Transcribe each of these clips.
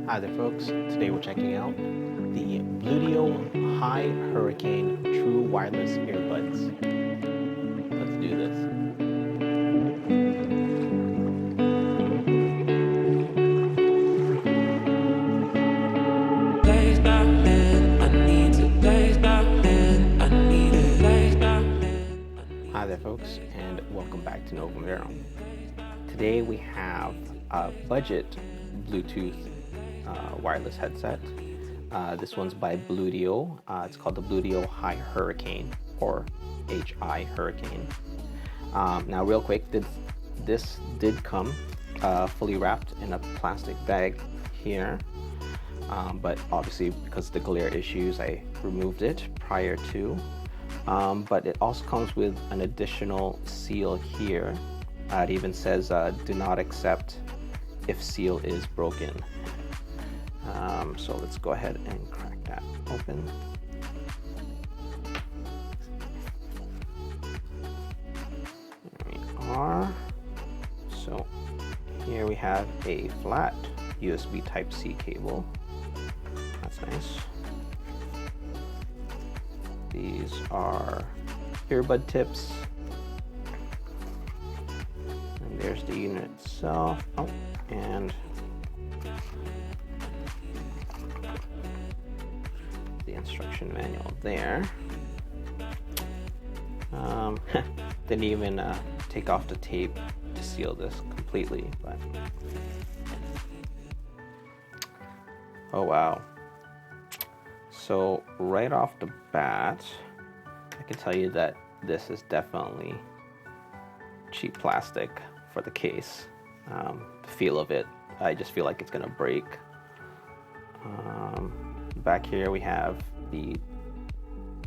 Hi there, folks. Today we're checking out the Bluedio Hi Hurricane True Wireless Earbuds. Let's do this. Hi there, folks, and welcome back to Novum Verum. Today we have a budget Bluetooth wireless headset. This one's by Bluedio. It's called the Bluedio Hi Hurricane, or HI Hurricane. Now, real quick, this did come fully wrapped in a plastic bag here, but obviously because of the glare issues, I removed it prior to. But it also comes with an additional seal here. It even says do not accept if seal is broken. So let's go ahead and crack that open. There we are. So here we have a flat USB Type-C cable. That's nice. These are earbud tips. And there's the unit itself. Oh, and the instruction manual there. Didn't even take off the tape to seal this completely, but oh wow. So right off the bat, I can tell you that this is definitely cheap plastic for the case. The feel of it, I just feel like it's gonna break. Back here we have the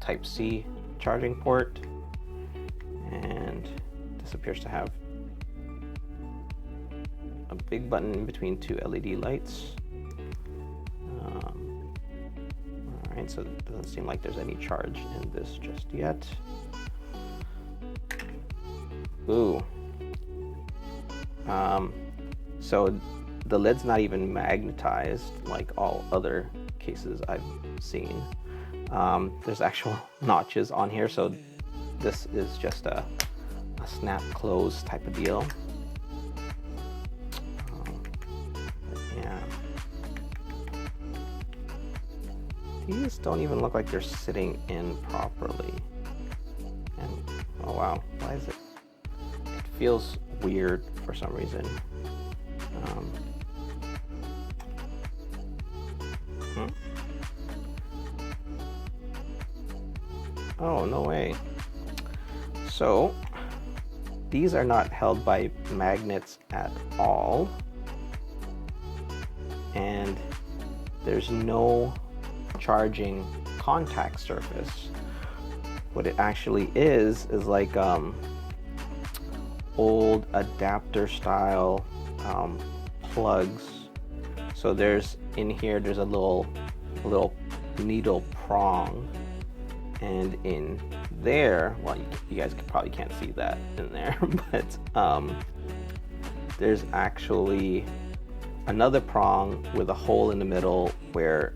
Type-C charging port, and this appears to have a big button in between two LED lights. Alright, so it doesn't seem like there's any charge in this just yet. Ooh. So the lid's not even magnetized like all other cases I've seen. There's actual notches on here, so this is just a snap close type of deal. Yeah. These don't even look like they're sitting in properly. And oh wow, why is it? It feels weird for some reason. Oh, no way. So these are not held by magnets at all, and there's no charging contact surface. What it actually is like old adapter style plugs. So there's in here there's a little needle prong, and in there, well, you guys probably can't see that in there, but there's actually another prong with a hole in the middle where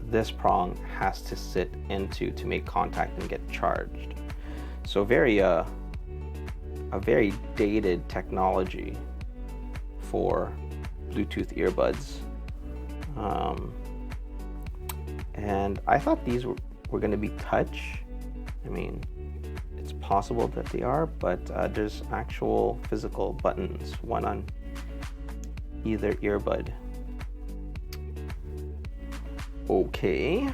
this prong has to sit into to make contact and get charged. So a very dated technology for Bluetooth earbuds. And I thought these were going to be touch. I mean, it's possible that they are, but there's actual physical buttons, one on either earbud. Okay.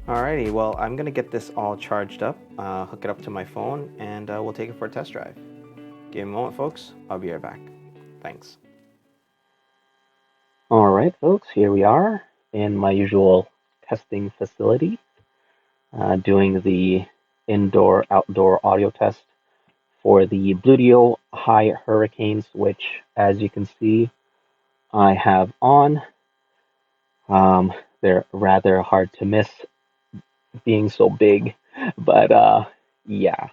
Alrighty, well, I'm gonna get this all charged up, hook it up to my phone, and we'll take it for a test drive. Give me a moment, folks. I'll be right back. Thanks. Alright, folks, here we are in my usual testing facility, doing the indoor-outdoor audio test for the Bluedio Hi Hurricanes, which, as you can see, I have on. They're rather hard to miss being so big, but yeah.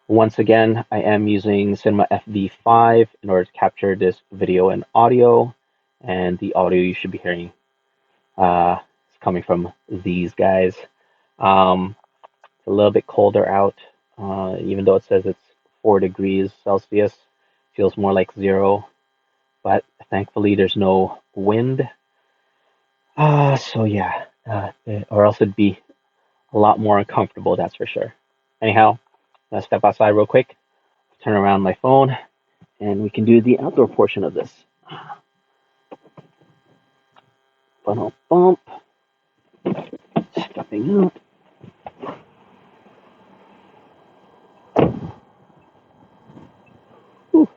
Once again, I am using Cinema FV5 in order to capture this video and audio, and the audio you should be hearing is coming from these guys. Um, it's a little bit colder out, even though it says it's 4 degrees Celsius, feels more like 0, but thankfully there's no wind. So yeah, or else it'd be a lot more uncomfortable, that's for sure. Anyhow, let's step outside real quick, turn around my phone, and we can do the outdoor portion of this. Funnel bump, stepping up. Whew.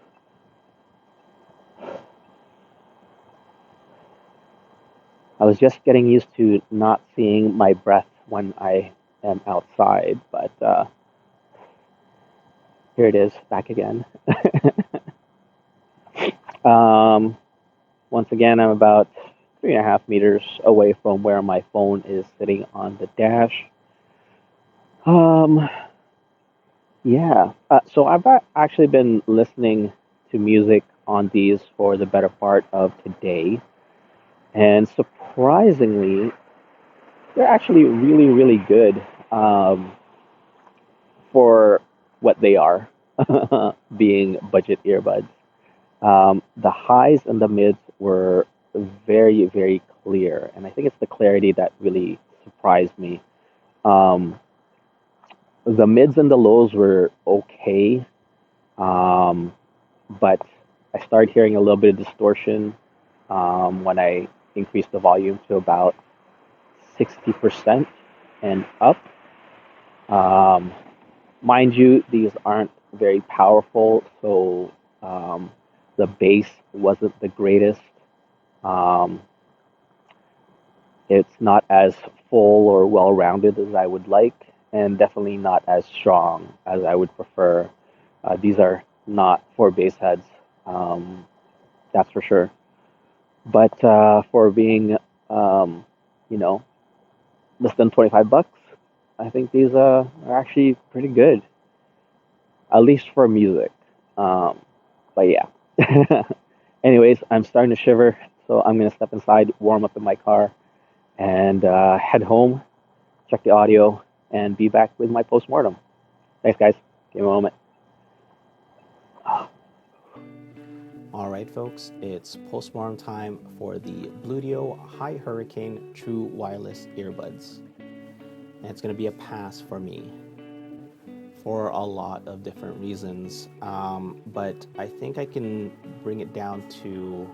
I was just getting used to not seeing my breath when I am outside, but here it is, back again. um, Once again, I'm about 3.5 meters away from where my phone is sitting on the dash. Um, yeah, so I've actually been listening to music on these for the better part of today, and surprisingly, they're actually really, really good for what they are, being budget earbuds. The highs and the mids were very, very clear, and I think it's the clarity that really surprised me. Um, the mids and the lows were okay, um, but I started hearing a little bit of distortion when I increased the volume to about 60% and up. Um, Mind you, these aren't very powerful, so the bass wasn't the greatest. Um, it's not as full or well rounded as I would like, and definitely not as strong as I would prefer. These are not for bass heads, um, that's for sure. But for being, um, you know, less than 25 bucks, I think these are actually pretty good, at least for music. Um, but yeah. Anyways, I'm starting to shiver, so I'm gonna step inside, warm up in my car, and head home, check the audio, and be back with my postmortem. Thanks, guys. Give me a moment. All right, folks, it's postmortem time for the Bluedio Hi Hurricane True Wireless Earbuds. And it's going to be a pass for me for a lot of different reasons. But I think I can bring it down to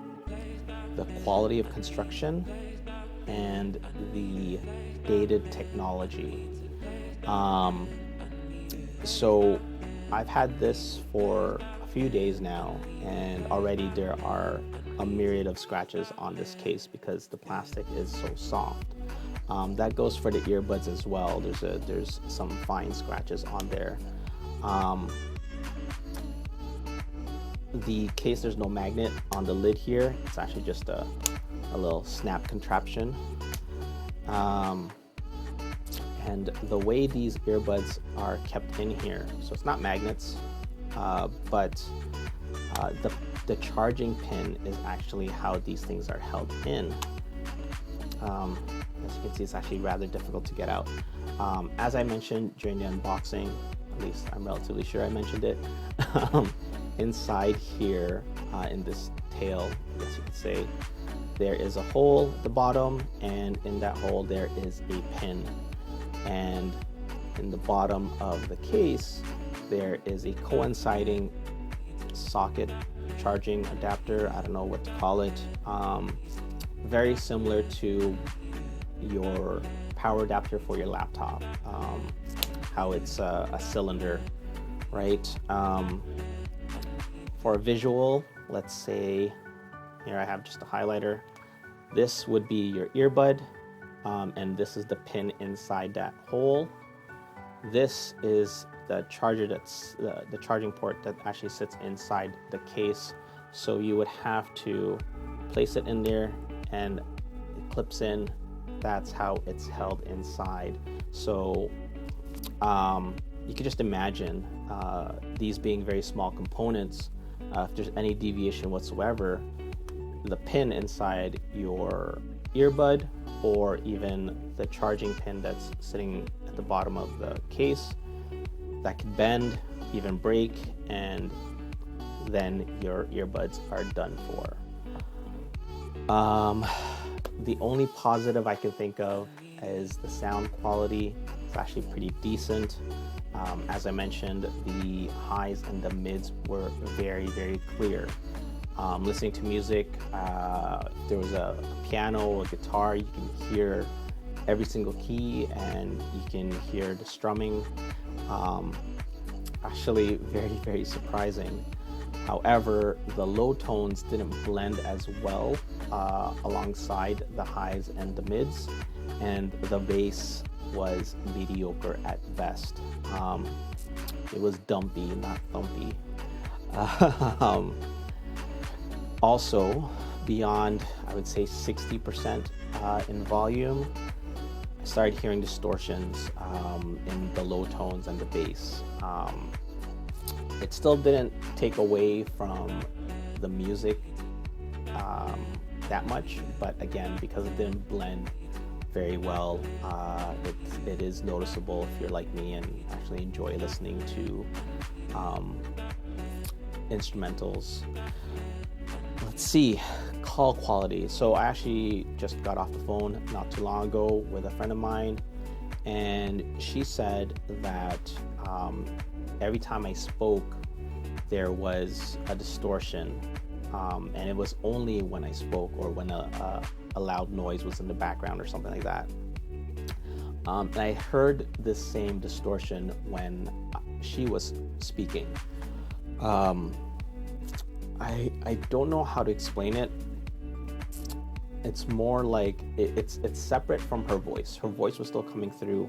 the quality of construction and the dated technology. So I've had this for a few days now, and already there are a myriad of scratches on this case because the plastic is so soft. That goes for the earbuds as well. There's some fine scratches on there. The case, there's no magnet on the lid here. It's actually just a little snap contraption. And the way these earbuds are kept in here, so it's not magnets, but the charging pin is actually how these things are held in. As you can see, it's actually rather difficult to get out. As I mentioned during the unboxing, at least I'm relatively sure I mentioned it, inside here in this tail, I guess you could say, there is a hole at the bottom, and in that hole there is a pin. And in the bottom of the case, there is a coinciding socket charging adapter. I don't know what to call it. Very similar to your power adapter for your laptop, how it's a cylinder, right? For a visual, let's say, here I have just a highlighter. This would be your earbud, and this is the pin inside that hole. This is the charger that's the charging port that actually sits inside the case. So you would have to place it in there and it clips in. That's how it's held inside. So you can just imagine these being very small components, if there's any deviation whatsoever, the pin inside your earbud or even the charging pin that's sitting at the bottom of the case, that could bend, even break, and then your earbuds are done for. The only positive I can think of is the sound quality. It's actually pretty decent. As I mentioned, the highs and the mids were very, very clear. Listening to music, if there was a piano or guitar, you can hear every single key and you can hear the strumming. Actually very, very surprising. However, the low tones didn't blend as well alongside the highs and the mids, and the bass was mediocre at best. It was dumpy, not thumpy. Also, beyond, I would say 60% in volume, I started hearing distortions in the low tones and the bass. It still didn't take away from the music that much, but again, because it didn't blend very well, it is noticeable if you're like me and actually enjoy listening to instrumentals. Let's see, call quality. So I actually just got off the phone not too long ago with a friend of mine, and she said that every time I spoke, there was a distortion, and it was only when I spoke or when a loud noise was in the background or something like that. And I heard this same distortion when she was speaking. I don't know how to explain it. It's more like it's separate from her voice. Her voice was still coming through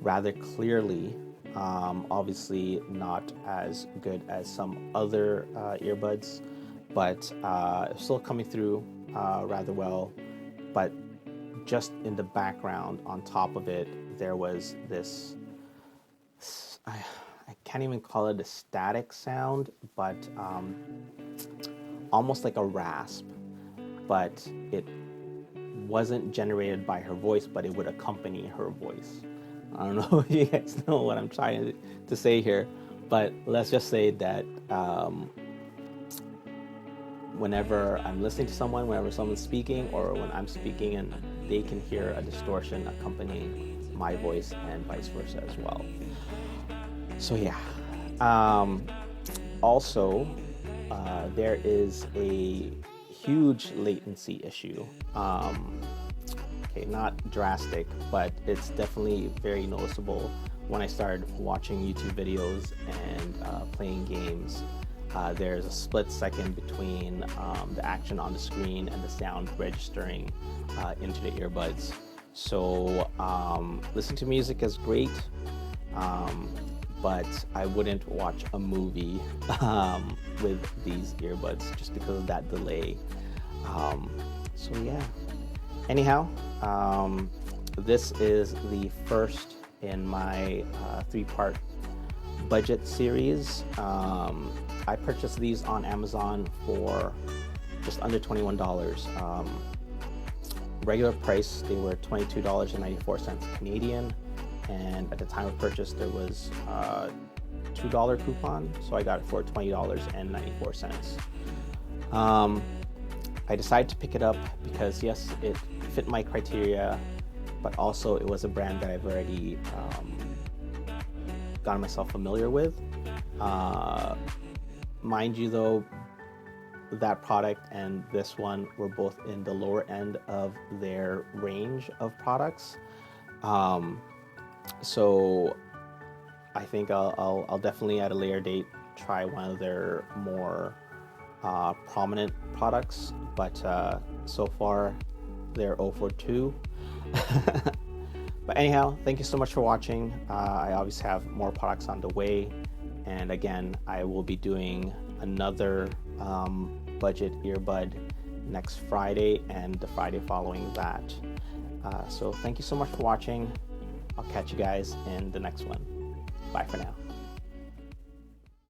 rather clearly. Obviously not as good as some other earbuds, but still coming through rather well. But just in the background, on top of it, there was this, I can't even call it a static sound, but almost like a rasp. But it wasn't generated by her voice, but it would accompany her voice. I don't know if you guys know what I'm trying to say here, but let's just say that whenever I'm listening to someone, whenever someone's speaking, or when I'm speaking and they can hear a distortion accompanying my voice and vice versa as well. So yeah. Also, there is a huge latency issue. Okay, not drastic, but it's definitely very noticeable when I started watching YouTube videos and playing games. There's a split second between the action on the screen and the sound registering into the earbuds. So listening to music is great, but I wouldn't watch a movie with these earbuds just because of that delay. So yeah. Anyhow, this is the first in my 3-part budget series. I purchased these on Amazon for just under $21. Regular price, they were $22.94 Canadian, and at the time of purchase there was a $2 coupon, so I got it for $20.94. I decided to pick it up because yes, it fit my criteria, but also it was a brand that I've already gotten myself familiar with. Mind you though, that product and this one were both in the lower end of their range of products. So I think I'll definitely at a later date try one of their more prominent products, but so far they're 0 for 2. But anyhow, thank you so much for watching. I obviously have more products on the way, and again, I will be doing another budget earbud next Friday and the Friday following that. So thank you so much for watching. I'll catch you guys in the next one. Bye for now.